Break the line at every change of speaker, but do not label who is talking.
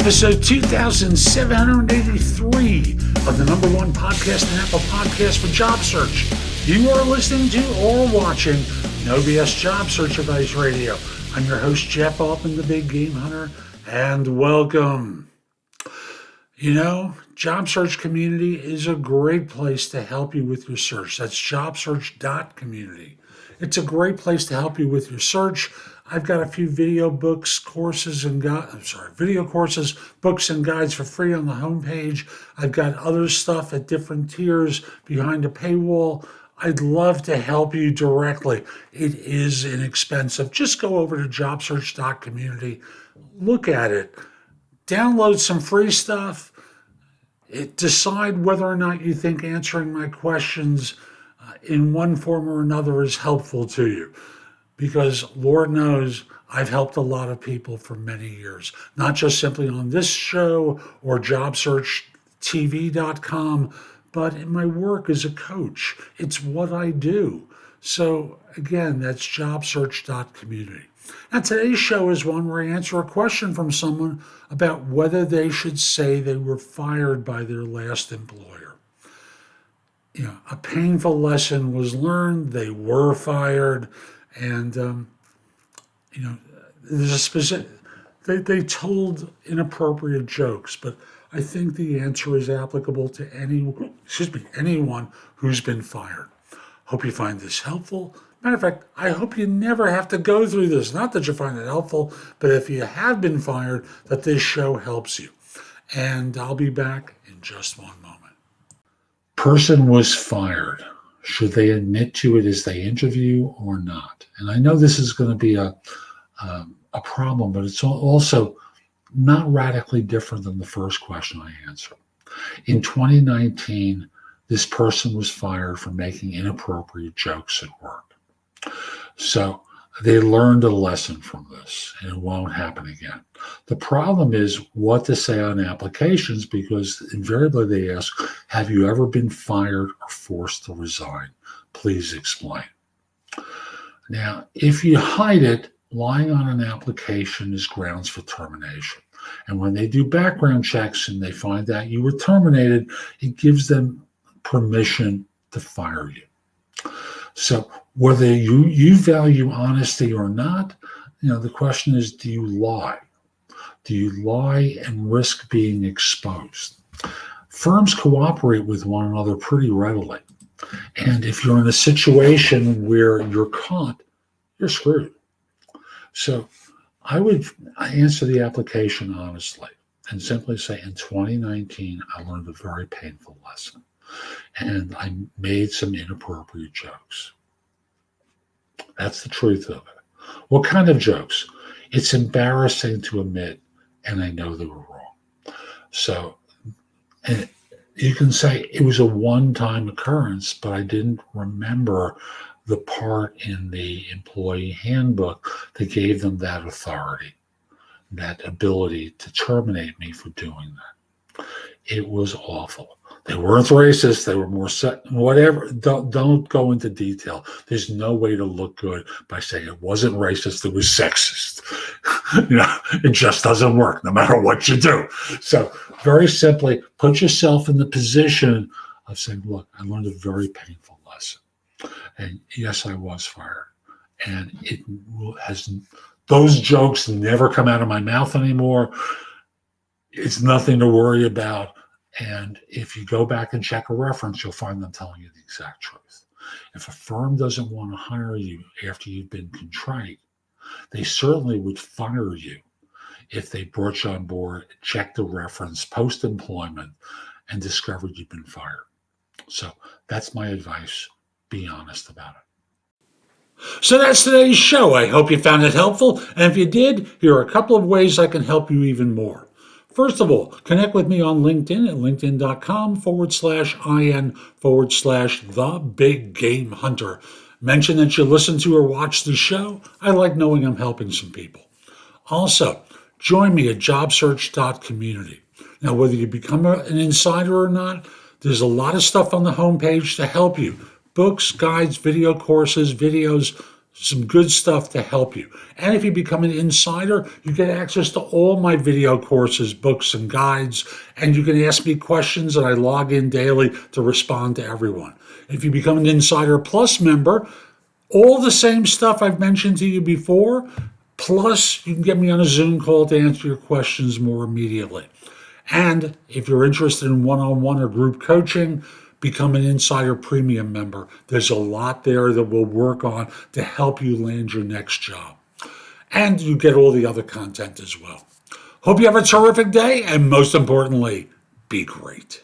Episode 2783 of the number one podcast and Apple podcast for job search. You are listening to or watching No BS Job Search Advice Radio. I'm your host, Jeff Altman, the Big Game Hunter, and welcome. You know, Job Search Community is a great place to help you with your search. That's JobSearch.Community. It's a great place to help you with your search. I've got a few video courses, books and guides for free on the homepage. I've got other stuff at different tiers behind a paywall. I'd love to help you directly. It is inexpensive. Just go over to JobSearch.Community, look at it, download some free stuff, decide whether or not you think answering my questions in one form or another is helpful to you. Because Lord knows I've helped a lot of people for many years, not just simply on this show or JobSearchTV.com, but in my work as a coach. It's what I do. So again, that's JobSearch.Community. Now today's show is one where I answer a question from someone about whether they should say they were fired by their last employer. You know, a painful lesson was learned. They were fired. And, there's a specific, they told inappropriate jokes, but I think the answer is applicable to anyone who's been fired. Hope you find this helpful. Matter of fact, I hope you never have to go through this. Not that you find it helpful, but if you have been fired, that this show helps you. And I'll be back in just one moment. Person was fired. Should they admit to it as they interview or not? And I know this is going to be a problem, but it's also not radically different than the first question I answered. In 2019, this person was fired for making inappropriate jokes at work. So they learned a lesson from this, and it won't happen again. The problem is what to say on applications, because invariably they ask, have you ever been fired or forced to resign? Please explain. Now, if you hide it, lying on an application is grounds for termination. And when they do background checks and they find out you were terminated, it gives them permission to fire you. So whether you value honesty or not, the question is, do you lie? Do you lie and risk being exposed? Firms cooperate with one another pretty readily. And if you're in a situation where you're caught, you're screwed. So I answer the application honestly and simply say, in 2019, I learned a very painful lesson. And I made some inappropriate jokes. That's the truth of it. What kind of jokes? It's embarrassing to admit, and I know they were wrong. So, and you can say it was a one-time occurrence, but I didn't remember the part in the employee handbook that gave them that authority, that ability to terminate me for doing that. It was awful. They weren't racist. They were more whatever. Don't go into detail. There's no way to look good by saying it wasn't racist. It was sexist. It just doesn't work no matter what you do. So very simply, put yourself in the position of saying, look, I learned a very painful lesson. And yes, I was fired. And those jokes never come out of my mouth anymore. It's nothing to worry about. And if you go back and check a reference, you'll find them telling you the exact truth. If a firm doesn't want to hire you after you've been contrite, they certainly would fire you if they brought you on board, checked the reference post-employment, and discovered you've been fired. So that's my advice. Be honest about it. So that's today's show. I hope you found it helpful. And if you did, here are a couple of ways I can help you even more. First of all, connect with me on LinkedIn at linkedin.com/IN/The Big Game Hunter. Mention that you listen to or watch the show. I like knowing I'm helping some people. Also, join me at JobSearch.Community. Now, whether you become an insider or not, there's a lot of stuff on the homepage to help you. Books, guides, video courses, videos, Some good stuff to help you. And if you become an insider, you get access to all my video courses, books, and guides, and you can ask me questions, and I log in daily to respond to everyone. If you become an Insider Plus member, all the same stuff I've mentioned to you before, plus you can get me on a Zoom call to answer your questions more immediately. And if you're interested in one-on-one or group coaching, become an Insider Premium member. There's a lot there that we'll work on to help you land your next job. And you get all the other content as well. Hope you have a terrific day, and most importantly, be great.